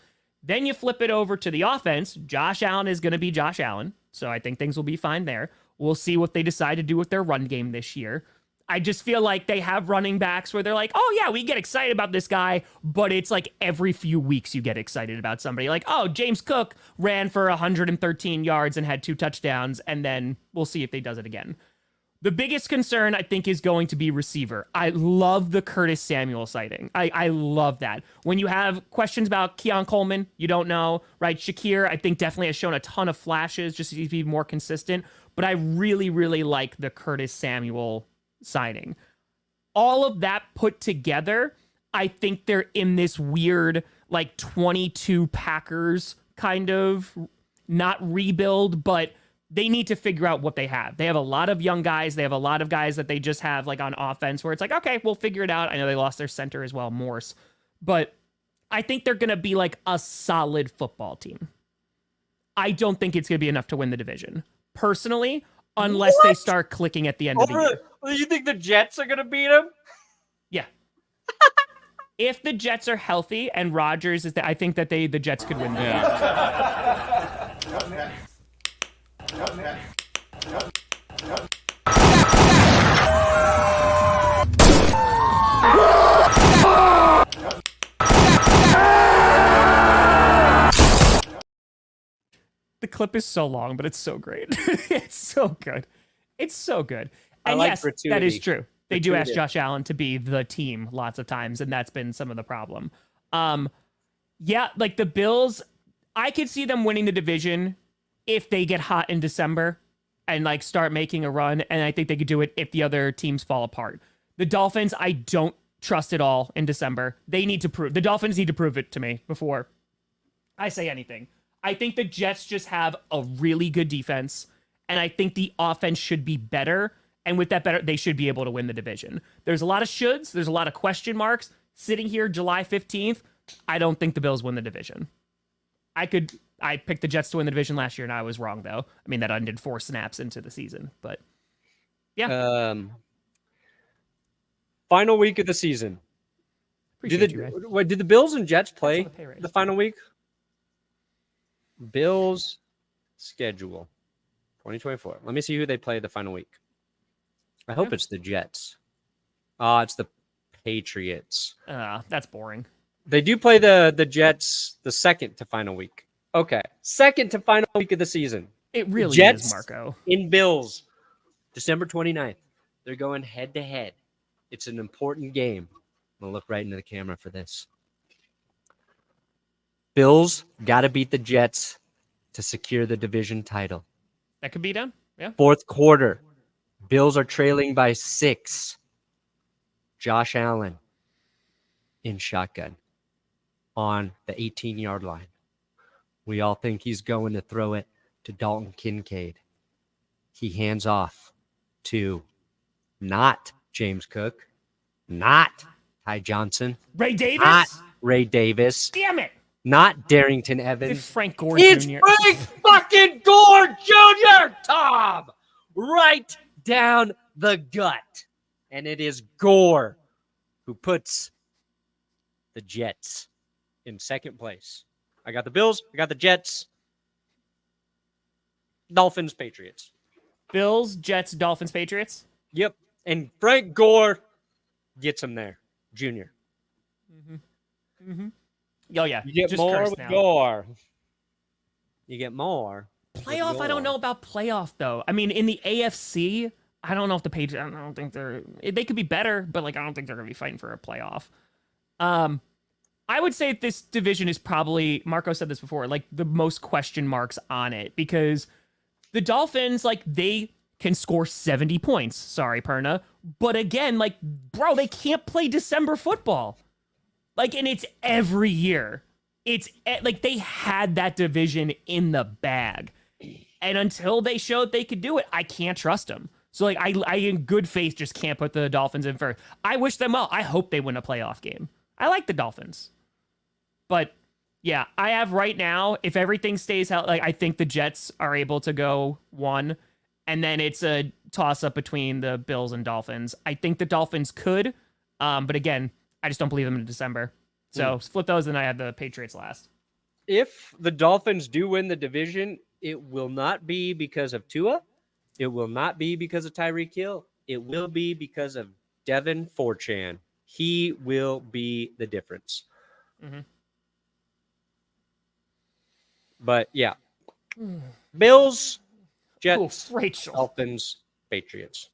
Then you flip it over to the offense. Josh Allen is going to be Josh Allen, so I think things will be fine there. We'll see what they decide to do with their run game this year. I just feel like they have running backs where they're like, oh yeah, we get excited about this guy, but it's like every few weeks you get excited about somebody. Like, oh, James Cook ran for 113 yards and had 2 touchdowns, and then we'll see if they does it again. The biggest concern, I think, is going to be receiver. I love the Curtis Samuel sighting. I love that. When you have questions about Keon Coleman, you don't know, right? Shakir, I think, definitely has shown a ton of flashes just to be more consistent, but I really, really like the Curtis Samuel signing. All of that put together, I think they're in this weird, like, 22 Packers kind of, not rebuild, but they need to figure out what they have. They have a lot of young guys. They have a lot of guys that they just have, like, on offense where it's like, okay, we'll figure it out. I know they lost their center as well, Morse, but I think they're going to be like a solid football team. I don't think it's going to be enough to win the division, personally, unless they start clicking at the end of the year. You think the Jets are going to beat them? Yeah. If the Jets are healthy and Rodgers is, I think that the Jets could win the game. The clip is so long, but it's so great. It's so good. It's so good. And yes, that is true. They do ask Patriots. Josh Allen to be the team lots of times, and that's been some of the problem. Yeah, like the Bills, I could see them winning the division if they get hot in December and like start making a run, and I think they could do it if the other teams fall apart. The Dolphins, I don't trust at all in December. The Dolphins need to prove it to me before I say anything. I think the Jets just have a really good defense, and I think the offense should be better. And with that better, they should be able to win the division. There's a lot of shoulds. There's a lot of question marks. Sitting here July 15th, I don't think the Bills win the division. I picked the Jets to win the division last year, and I was wrong, though. I mean, that ended 4 snaps into the season. But, yeah. Final week of the season. Did the Bills and Jets play the final week? Bills schedule 2024. Let me see who they play the final week. I hope it's the Jets. It's the Patriots. That's boring. They do play the Jets the second to final week. Okay. Second to final week of the season. It really Jets is, Marco. In Bills, December 29th. They're going head to head. It's an important game. I'm going to look right into the camera for this. Bills got to beat the Jets to secure the division title. That could be done. Yeah. Fourth quarter. Bills are trailing by 6. Josh Allen in shotgun on the 18-yard line. We all think he's going to throw it to Dalton Kincaid. He hands off to not James Cook, not Ty Johnson, Ray Davis? not Ray Davis, Damn it! not Darrington Evans. It's Frank Gore It's Jr. Frank fucking Gore Jr., Tom! Right down the gut. And it is Gore who puts the Jets in second place. I got the Bills. I got the Jets. Dolphins, Patriots. Bills, Jets, Dolphins, Patriots. Yep. And Frank Gore gets him there. Junior. Mm-hmm. Oh, yeah. You get just more curse with now. Gore. You get more. Playoff, I don't know about playoff, though. I mean, in the AFC, I don't know if the Patriots, I don't think they could be better, but like I don't think they're going to be fighting for a playoff. I would say this division is probably, Marco said this before, like the most question marks on it because the Dolphins, like they can score 70 points. Sorry, Perna. But again, like, bro, they can't play December football. Like, and it's every year. It's like they had that division in the bag. And until they showed they could do it, I can't trust them. So, like, I in good faith just can't put the Dolphins in first. I wish them well. I hope they win a playoff game. I like the Dolphins. But, yeah, I have right now, if everything stays out, like, I think the Jets are able to go 1. And then it's a toss-up between the Bills and Dolphins. I think the Dolphins could. But, again, I just don't believe them in December. So, flip those, and I had the Patriots last. If the Dolphins do win the division, it will not be because of Tua. It will not be because of Tyreek Hill. It will be because of Devin Forchan. He will be the difference. Mm-hmm. But, yeah. Bills, Jets, Rachel. Dolphins, Patriots.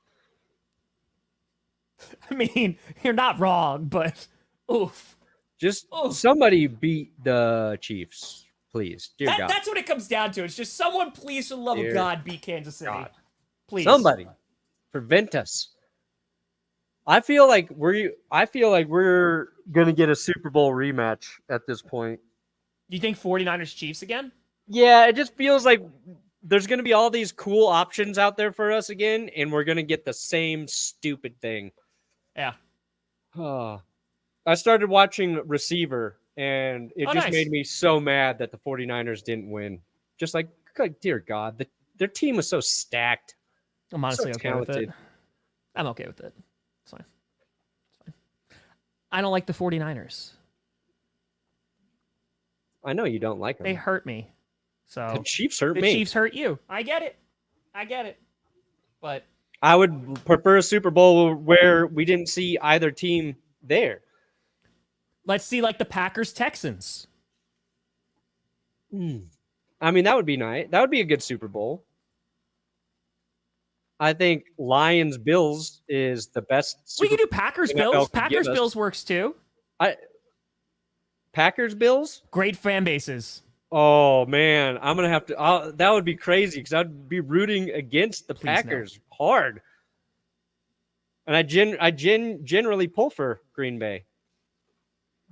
I mean, you're not wrong, but oof. Just somebody beat the Chiefs, please. Dear God. That's what it comes down to. It's just someone, please, for the love of God, beat Kansas City. God. Please. Somebody prevent us. I feel like we're gonna get a Super Bowl rematch at this point. You think 49ers Chiefs again? Yeah, it just feels like there's gonna be all these cool options out there for us again, and we're gonna get the same stupid thing. Yeah. I started watching Receiver, and it just nice. made me so mad that the 49ers didn't win. Just like, dear God, their team was so stacked. I'm honestly So okay with it. talented. I'm okay with it. It's fine. I don't like the 49ers. I know you don't like them. They hurt me. So The Chiefs hurt the me. Chiefs hurt you. I get it. But I would prefer a Super Bowl where we didn't see either team there. let's see like the Packers Texans. I mean, that would be nice. That would be a good Super Bowl. I think Lions Bills is the best. We can do Packers NFL Bills. could give Packers us. Bills works too. Packers Bills. Great fan bases. Oh man, I'm gonna have to. That would be crazy because I'd be rooting against the Packers hard. And I generally pull for Green Bay,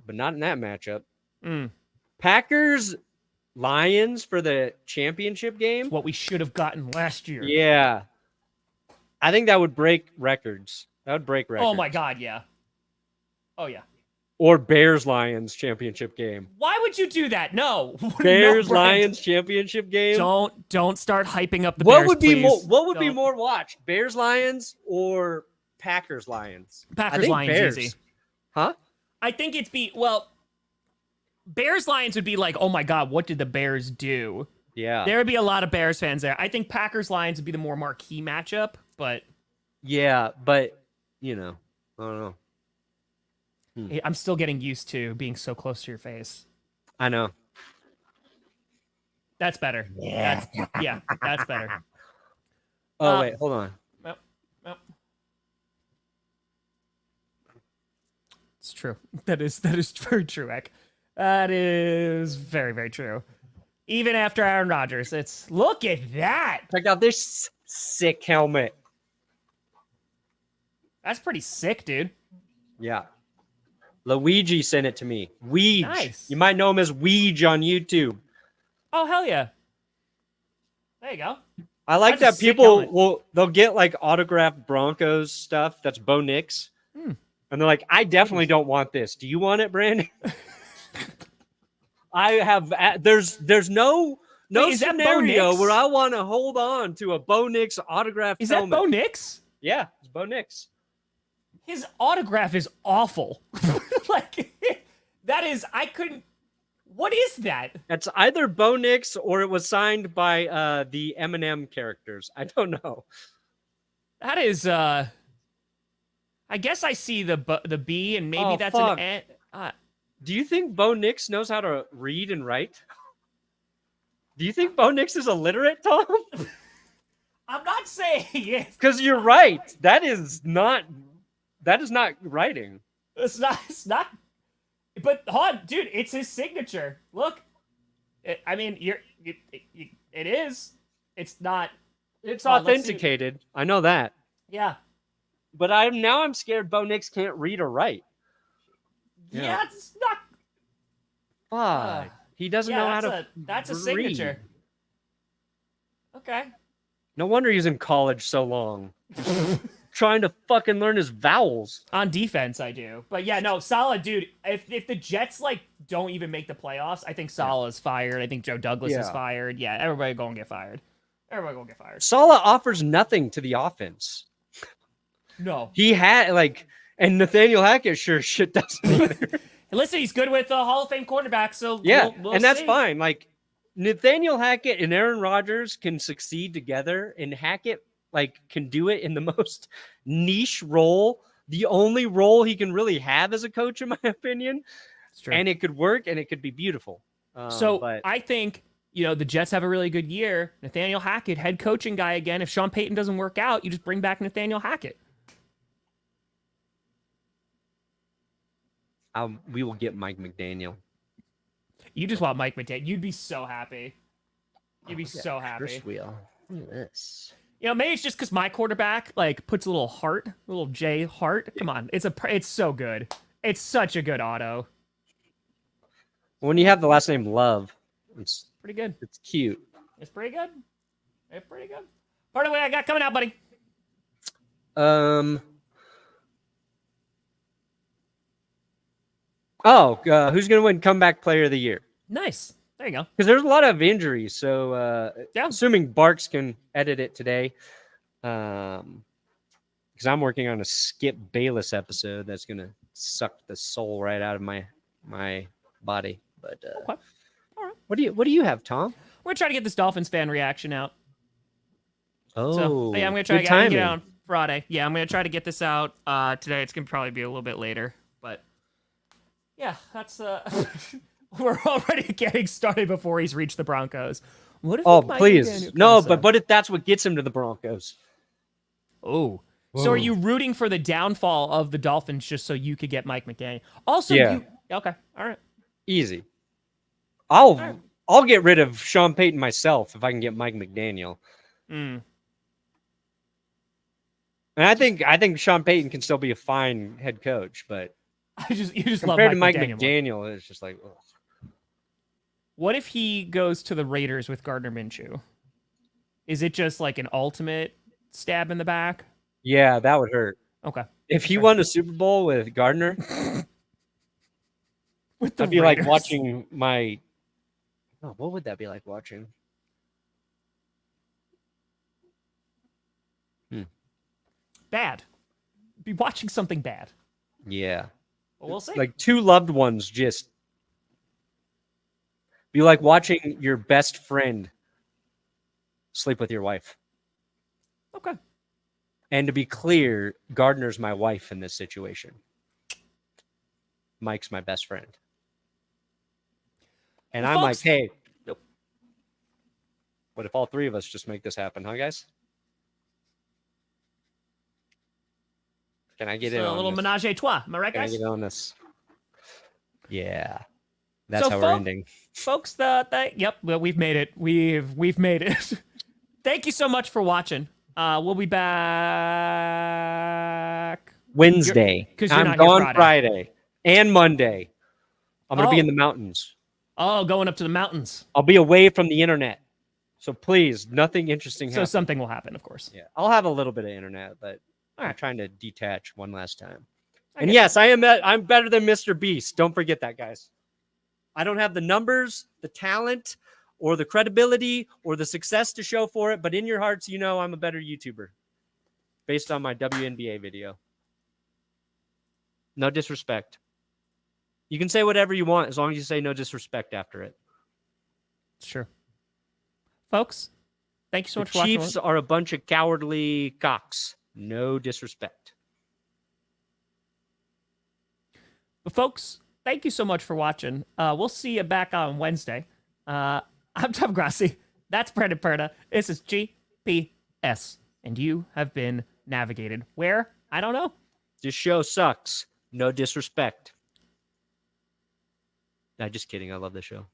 but not in that matchup. Packers Lions for the championship game. What we should have gotten last year. Yeah, I think that would break records. That would break records. Oh my God, yeah. Oh yeah. Or Bears Lions championship game. Why would you do that? No. Bears No, Brent. Lions championship game. Don't start hyping up the What Bears. would be please. more? What would be Don't. more watched? Bears Lions or Packers Lions? I Packers think Lions Bears. easy. Huh? I think Bears Lions would be like, oh my God, what did the Bears do? Yeah. There would be a lot of Bears fans there. I think Packers Lions would be the more marquee matchup, but Yeah, but I don't know. I'm still getting used to being so close to your face. I know. That's better. Yeah, that's better. Oh wait, hold on. Well. It's true. That is very true, Ek. That is very, very true. Even after Aaron Rodgers, look at that. Check out this sick helmet. That's pretty sick, dude. Yeah. Luigi sent it to me. Weege. Nice. You might know him as Weege on YouTube. Oh, hell yeah. There you go. I like That's a that sick people helmet. they'll get like autographed Broncos stuff that's Bo Nix. And they're like, I definitely don't want this. Do you want it, Brandon? I have there's no Wait, is that Bo scenario Nix? where I want to hold on to a Bo Nix autographed Is helmet. that Bo Nix? Yeah, it's Bo Nix. His autograph is awful. Like, that is, what is that? It's either Bo Nix or it was signed by the Eminem characters. I don't know. That is, I guess I see the B and maybe that's fuck. an Do you think Bo Nix knows how to read and write? Do you think Bo Nix is illiterate, Tom? I'm not saying it. Because you're right. That is not writing. It's not. But hold on, dude, it's his signature. Look. It is. It's not. It's Hold on, let's see. authenticated. I know that. Yeah. But I'm scared Bo Nix can't read or write. Yeah, it's not. Fuck. He doesn't know how to that's a read. signature. Okay. No wonder he's in college so long. Trying to fucking learn his vowels. On defense, I do. But yeah, no, Saleh, dude. If the Jets don't even make the playoffs, I think Saleh is fired. I think Joe Douglas is fired. Yeah, everybody gonna get fired. Everybody gonna get fired. Saleh offers nothing to the offense. No. He had and Nathaniel Hackett sure shit doesn't either. Listen, he's good with Hall of Fame quarterbacks, so Yeah, we'll and that's see. fine. Nathaniel Hackett and Aaron Rodgers can succeed together, and Hackett can do it in the most niche role, the only role he can really have as a coach, in my opinion. It's true. And it could work, and it could be beautiful. But I think the Jets have a really good year. Nathaniel Hackett, head coaching guy again. If Sean Payton doesn't work out, you just bring back Nathaniel Hackett. we will get Mike McDaniel. You just want Mike McDaniel. You'd be so happy. You'd be so happy. First wheel. Look at this. Maybe it's just because my quarterback puts a little heart, a little J heart. Come on, it's so good. It's such a good auto. When you have the last name Love, it's Pretty good. It's cute. It's pretty good. It's pretty good. Part of what I got coming out, buddy. Who's going to win Comeback Player of the Year? Nice. There you go. Because there's a lot of injuries. So, assuming Barks can edit it today, because I'm working on a Skip Bayless episode that's going to suck the soul right out of my body. But Okay. All right. What do you have, Tom? We're trying to get this Dolphins fan reaction out. Oh, So, yeah, I'm going to try good to get it timing. out on Friday. Yeah, I'm going to try to get this out today. It's going to probably be a little bit later. But, yeah, that's... We're already getting started before he's reached the Broncos. What if Oh, Mike please. McDaniel No, comes up? but if that's what gets him to the Broncos. Oh. So are you rooting for the downfall of the Dolphins just so you could get Mike McDaniel? Also, okay. All right. Easy. I'll get rid of Sean Payton myself if I can get Mike McDaniel. Mm. And I think Sean Payton can still be a fine head coach, but You just love compared to Mike McDaniel. McDaniel, it's just like, ugh. What if he goes to the Raiders with Gardner Minshew? Is it just like an ultimate stab in the back? Yeah, that would hurt. Okay. If he won a Super Bowl with Gardner, With the I'd be Raiders. like watching my. Oh, what would that be like watching? Bad. Be watching something bad. Yeah, But we'll see. like two loved ones just be like watching your best friend sleep with your wife. Okay. And to be clear, Gardner's my wife in this situation. Mike's my best friend. And Well, I'm folks- like, hey, what if all three of us just make this happen, huh, guys? Can I get So in a on little this? menage a trois. Am I right, Can I guys? get on this? Yeah. That's So how we're folk- ending. Folks, well, we've made it. We've made it. Thank you so much for watching. We'll be back Wednesday. 'cause you're I'm not here gone Friday. Friday and Monday. I'm going to be Oh. in the mountains. Oh, going up to the mountains. I'll be away from the internet. So please, nothing interesting So happens. something will happen, of course. Yeah, I'll have a little bit of internet, but All I'm right. trying to detach one last time. I And get yes, I'm better than Mr. Beast. Don't forget that, guys. I don't have the numbers, the talent, or the credibility, or the success to show for it, but in your hearts, you know I'm a better YouTuber based on my WNBA video. No disrespect. You can say whatever you want as long as you say no disrespect after it. Sure. Folks, thank you so The much for watching. Chiefs are a bunch of cowardly cocks. No disrespect. But folks, thank you so much for watching. We'll see you back on Wednesday. I'm Tom Grossi. That's Brandon Perna. This is GPS. And you have been navigated. Where? I don't know. This show sucks. No disrespect. Nah, just kidding. I love the show.